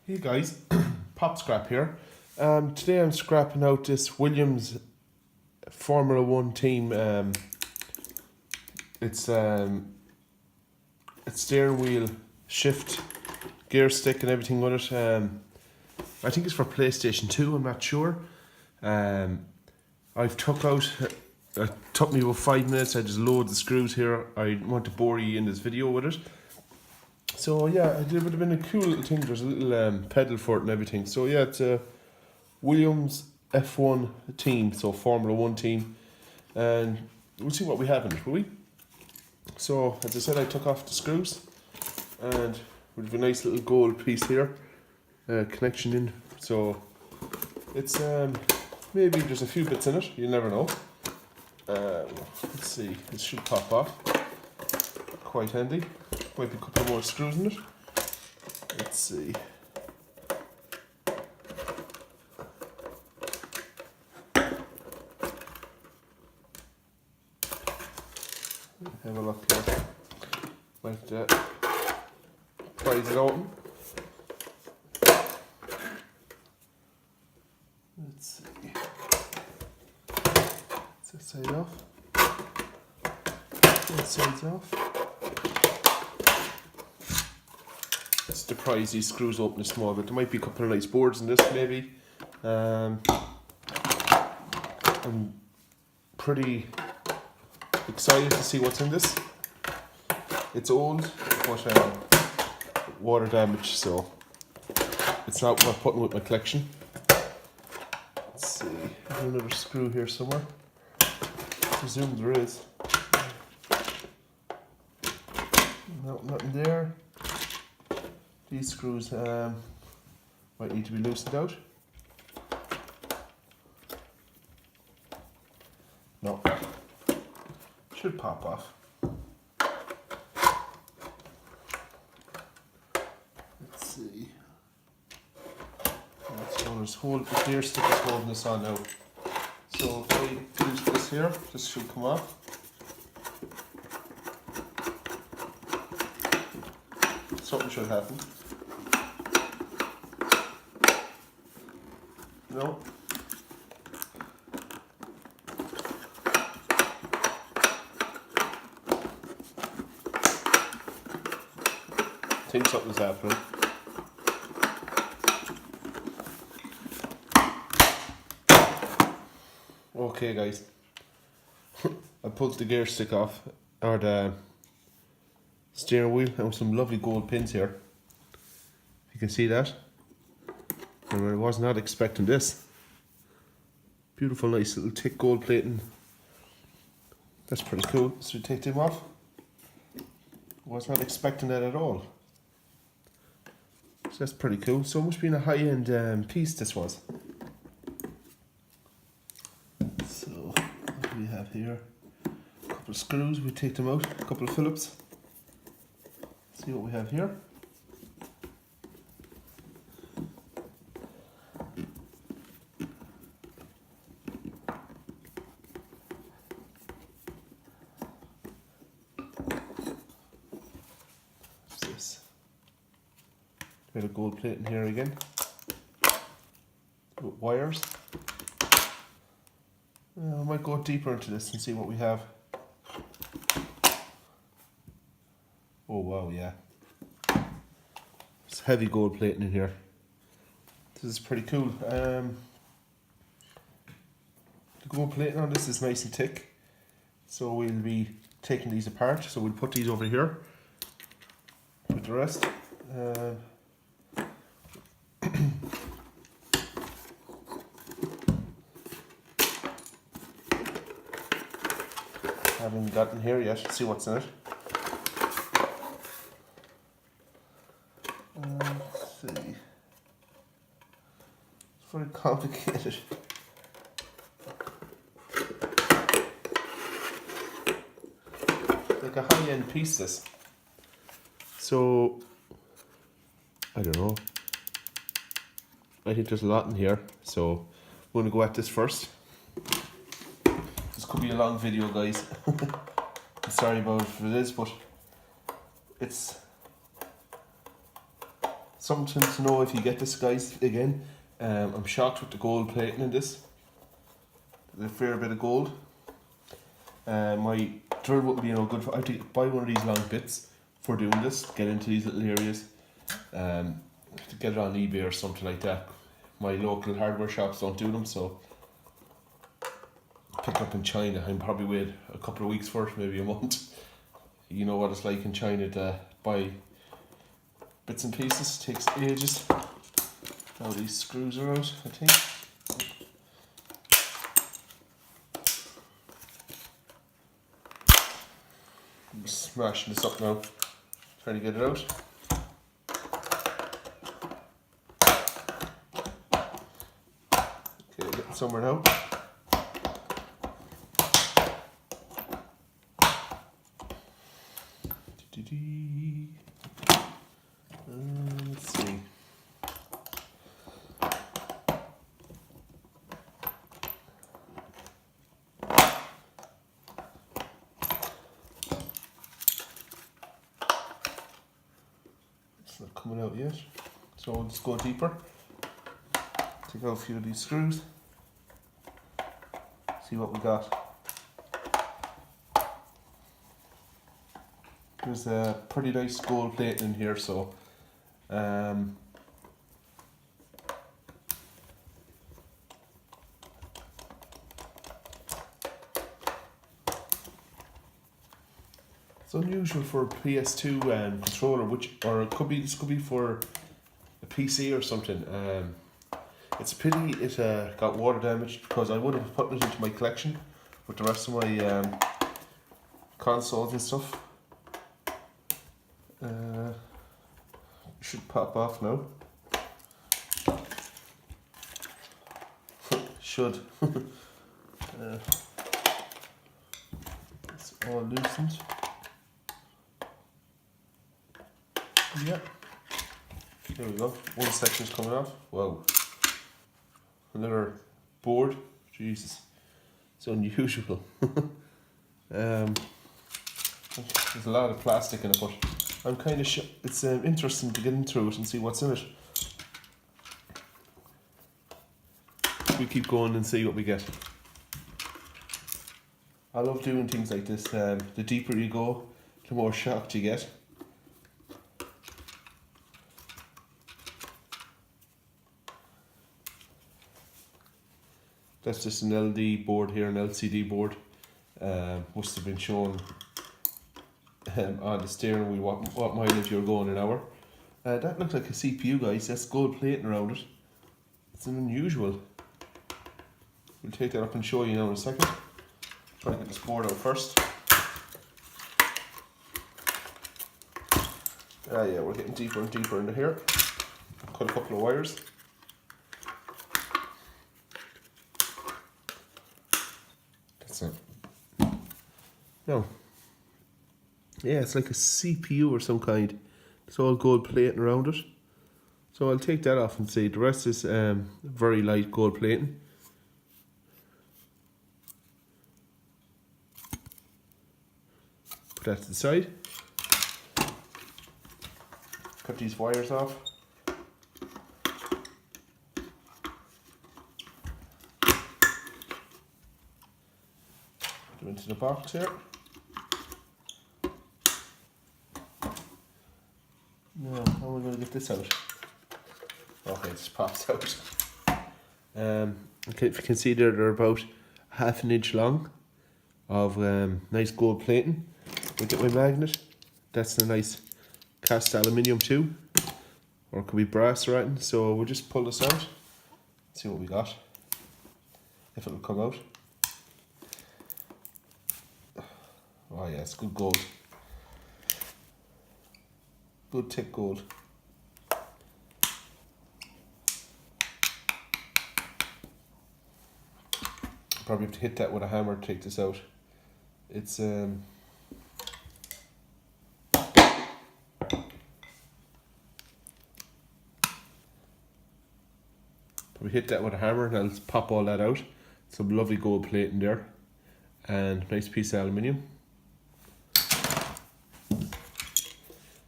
Hey guys, Pop Scrap here. Today I'm scrapping out this Williams Formula One team. It's steering wheel, shift, gear stick, and everything with it. I think it's for PlayStation 2. I'm not sure. I've took out. It took me about 5 minutes. I just load the screws here. I want to bore you in this video with it. So yeah, it would have been a cool little thing. There's a little pedal for it and everything. So yeah, it's a Williams F1 team, so Formula One team, and we'll see what we have in it, will we? So as I said, I took off the screws, and we have a nice little gold piece here, connection in. So it's maybe there's a few bits in it. You never know. Let's see. This should pop off. Quite handy. Might be a couple more screws in it. Let's see. Have a look here. Might prise it open. Let's see. Is that side off? That side's off. Let's prise these screws open a small bit. There might be a couple of nice boards in this, maybe. I'm pretty excited to see what's in this. It's old, but water damage, so it's not worth putting with my collection. Let's see, there's another screw here somewhere. I presume there is. No, nothing there. These screws might need to be loosened out. No, should pop off. Let's see. The gear stick is holding this on now. So if I use this here, this should come off. Something should happen. No. I think something's happening. Okay guys, I pulled the gear stick off, or the steering wheel, and some lovely gold pins here. You can see that. And I was not expecting this. Beautiful, nice little thick gold plating. That's pretty cool. So we take them off. Was not expecting that at all. So that's pretty cool. So it must be a high-end piece this was. So what do we have here? A couple of screws, we take them out, a couple of Phillips. See what we have here. What's this? Bit of gold plate in here again. With wires. I might go deeper into this and see what we have. Oh wow, yeah. It's heavy gold plating in here. This is pretty cool. The gold plating on this is nice and thick. So we'll be taking these apart. So we'll put these over here with the rest. Haven't gotten here yet. Let's see what's in it. Let's see. It's very complicated. Like a high-end piece, this. So I don't know. I think there's a lot in here. So I'm gonna go at this first. This could be a long video, guys. I'm sorry about it if it is, but it's something to know if you get this, guys. Again, I'm shocked with the gold plating in this. There's a fair bit of gold. My drill wouldn't be good for. I have to buy one of these long bits for doing this. Get into these little areas. To get it on eBay or something like that. My local hardware shops don't do them, so pick up in China. I'm probably wait a couple of weeks for it, maybe a month. You know what it's like in China to buy bits and pieces. Takes ages. Now these screws are out, I think. I'm just smashing this up now, trying to get it out. Okay, getting somewhere now. Let's see. It's not coming out yet, so I'll just go deeper. Take out a few of these screws. See what we got. There's a pretty nice gold plating in here, so it's unusual for a PS2 controller, or it could be, this could be for a PC or something. It's a pity it got water damaged, because I would have put it into my collection with the rest of my consoles and stuff. Should pop off now. Should. It's all loosened. Yeah. There we go. One section's coming off. Wow. Another board. Jesus. It's unusual. There's a lot of plastic in it, but I'm kind of it's interesting to get into it and see what's in it. We keep going and see what we get. I love doing things like this. The deeper you go, the more shocked you get. That's just an LD board here, an LCD board. Must have been shown on the steering wheel what mileage you're going an hour. That looks like a CPU, guys. That's gold plating around it. It's unusual. We'll take that up and show you now in a second. Try to get this board out first. Yeah, we're getting deeper and deeper into here. Cut a couple of wires. That's it. No. Yeah, it's like a CPU or some kind. It's all gold plating around it. So I'll take that off and see. The rest is very light gold plating. Put that to the side. Cut these wires off. Put them into the box here. Now, how am I going to get this out? Okay, it just pops out. Okay, if you can see there, they're about half an inch long of nice gold plating. We get my magnet. That's a nice cast aluminium too, or it could be brass or anything. So we'll just pull this out, see what we got, if it will come out. Oh yeah, it's good gold. Good thick gold. Probably have to hit that with a hammer to take this out. It's probably hit that with a hammer and I'll pop all that out. Some lovely gold plate in there and nice piece of aluminium.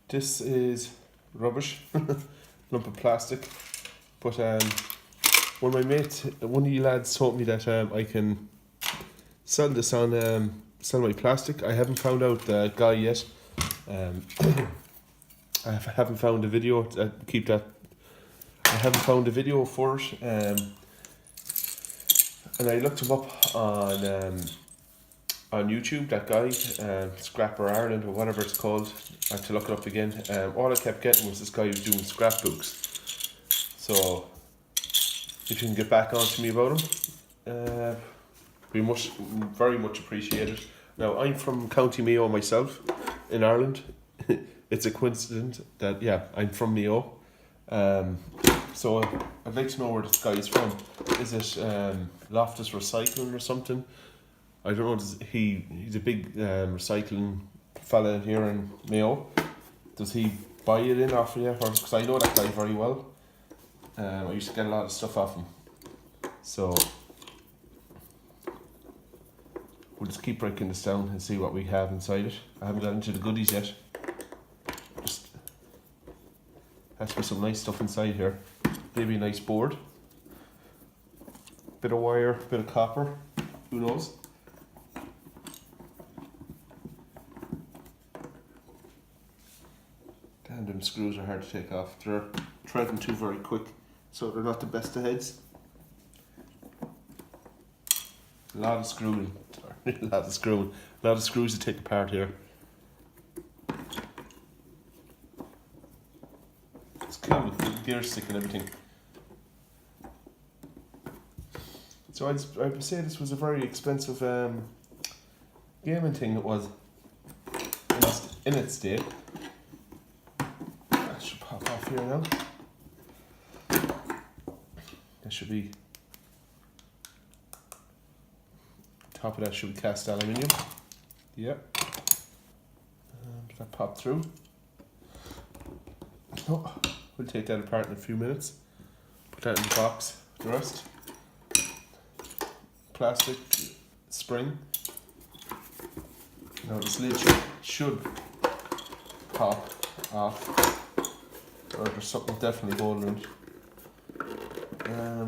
This is rubbish. lump of plastic. But one of you lads told me that I can sell this on sell my plastic. I haven't found out the guy yet. I haven't found a video. I haven't found a video for it. And I looked him up on YouTube. That guy, Scrapper Ireland or whatever it's called. I had to look it up again. All I kept getting was this guy who was doing scrapbooks. So if you can get back on to me about him, be very much appreciated. Now, I'm from County Mayo myself, in Ireland. It's a coincidence that, yeah, I'm from Mayo. So I'd like to know where this guy is from. Is it Loftus Recycling or something? I don't know. He's a big recycling fella in here in Mayo. Does he buy it in off you? Because I know that guy very well. I used to get a lot of stuff off him. So we'll just keep breaking this down and see what we have inside it. I haven't got into the goodies yet. Just has to be some nice stuff inside here. Maybe a nice board. Bit of wire, bit of copper. Who knows? Damn, them screws are hard to take off. They're threading too very quick, so they're not the best of heads. A lot of screwing. A lot of screws to take apart here. It's cool with the gear stick and everything. So I'd say this was a very expensive gaming thing. It was in its day. That should pop off here now. That should be. Top of that should be cast aluminium. Yep. Did that pop through? Oh, we'll take that apart in a few minutes. Put that in the box. The rest. Plastic spring. Now this lid should pop off. Or there's something definitely holding it.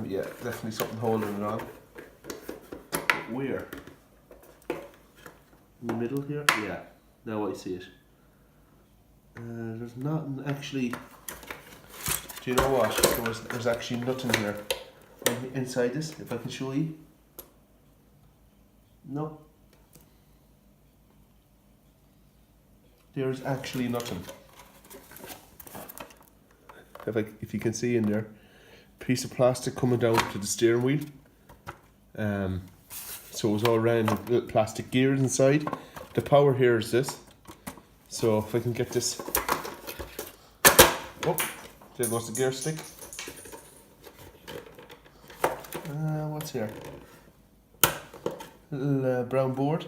Yeah, definitely something holding it on. But where? In the middle here? Yeah, now I see it. There's nothing actually. Do you know what? There's actually nothing here inside this, if I can show you. No. There's actually nothing. If you can see in there, piece of plastic coming down to the steering wheel. So it was all around little plastic gears inside. The power here is this. So if I can get this. Oh, there goes the gear stick. What's here? Little brown board.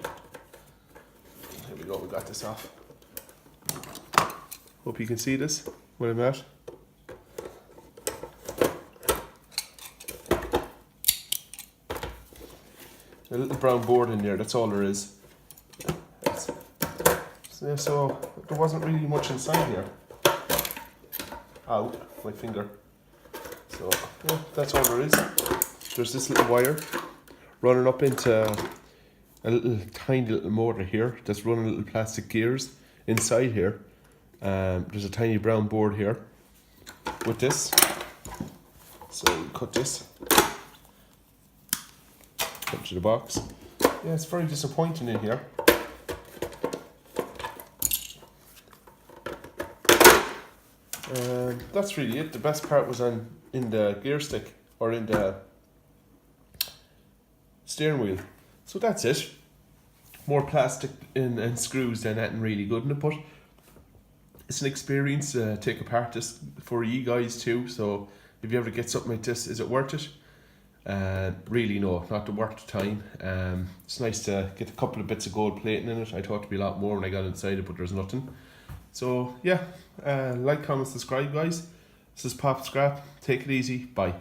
Here we go, we got this off. Hope you can see this, where I'm at. A little brown board in there, that's all there is. So there wasn't really much inside here. Ow, my finger. So yeah, that's all there is. There's this little wire running up into a little tiny little motor here that's running little plastic gears inside here. There's a tiny brown board here with this. So we cut this. Put to the box. Yeah, it's very disappointing in here. That's really it. The best part was in the gear stick or in the steering wheel. So that's it. More plastic and screws than anything really good in it, but it's an experience to take apart this for you guys too. So if you ever get something like this, is it worth it? Really no, not worth the time. It's nice to get a couple of bits of gold plating in it. I thought it'd be a lot more when I got inside it, but there's nothing. So yeah, like, comment, subscribe guys. This is Pop Scrap. Take it easy. Bye.